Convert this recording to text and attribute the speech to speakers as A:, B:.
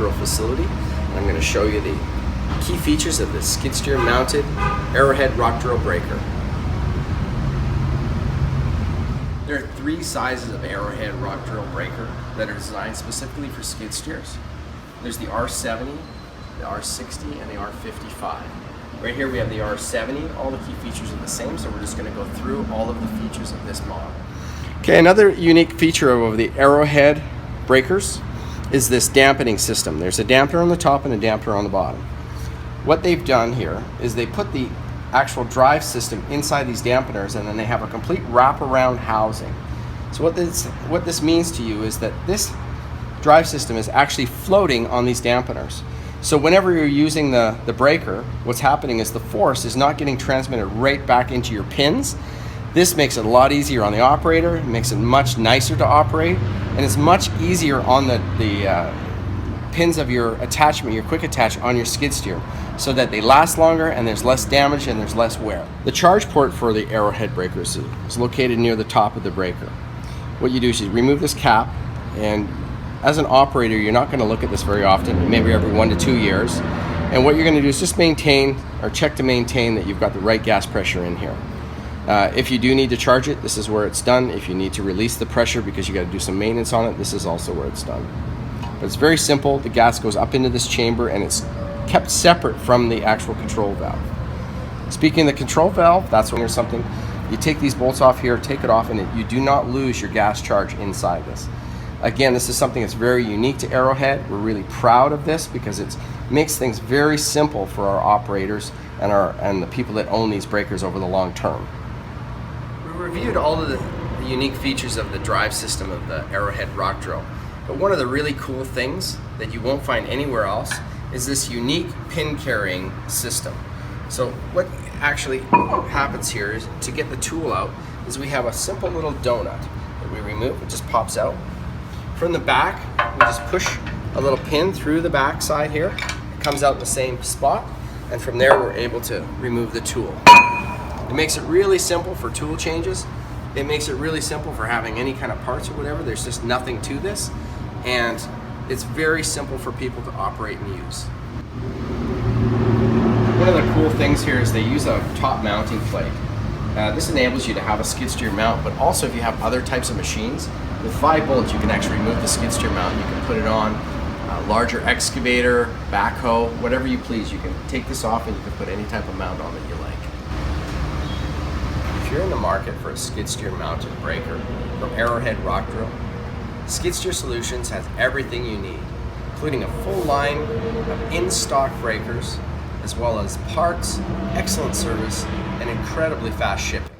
A: Rockdrill facility. I'm going to show you the key features of the skid steer mounted Arrowhead Rockdrill breaker. There are three sizes of Arrowhead Rockdrill breaker that are designed specifically for skid steers. There's the R70, the R60, and the R55. Right here we have the R70. All the key features are the same, so we're just going to go through all of the features of this model. Okay, another unique feature of the Arrowhead breakers is this dampening system. There's a dampener on the top and a dampener on the bottom. What they've done here is they put the actual drive system inside these dampeners, and then they have a complete wraparound housing. So what this means to you is that this drive system is actually floating on these dampeners. So whenever you're using the breaker, what's happening is the force is not getting transmitted right back into your pins. This makes it a lot easier on the operator, it makes it much nicer to operate, and it's much easier on the pins of your attachment, your quick attach on your skid steer, so that they last longer and there's less damage and there's less wear. The charge port for the Arrowhead breakers is located near the top of the breaker. What you do is you remove this cap, and as an operator, you're not going to look at this very often, maybe every 1 to 2 years. And what you're going to do is just maintain or check to maintain that you've got the right gas pressure in here. If you do need to charge it, this is where it's done. If you need to release the pressure because you got to do some maintenance on it, this is also where it's done. But it's very simple. The gas goes up into this chamber and it's kept separate from the actual control valve. Speaking of the control valve, that's when there's something. You take these bolts off here, take it off, and you do not lose your gas charge inside this. Again, this is something that's very unique to Arrowhead. We're really proud of this because it makes things very simple for our operators and the people that own these breakers over the long term. We reviewed all of the unique features of the drive system of the Arrowhead Rockdrill, but one of the really cool things that you won't find anywhere else is this unique pin carrying system. So what actually happens here is, to get the tool out, is we have a simple little donut that we remove. It just pops out. From the back, we just push a little pin through the back side here. It comes out in the same spot, and from there we're able to remove the tool. It makes it really simple for tool changes. It makes it really simple for having any kind of parts or whatever. There's just nothing to this, and it's very simple for people to operate and use. One of the cool things here is they use a top mounting plate. This enables you to have a skid steer mount, but also if you have other types of machines, with 5 bolts you can actually remove the skid steer mount. You can put it on a larger excavator, backhoe, whatever you please. You can take this off and you can put any type of mount on that you like. If you're in the market for a skid steer mounted breaker from Arrowhead Rockdrill, Skid Steer Solutions has everything you need, including a full line of in-stock breakers, as well as parts, excellent service, and incredibly fast shipping.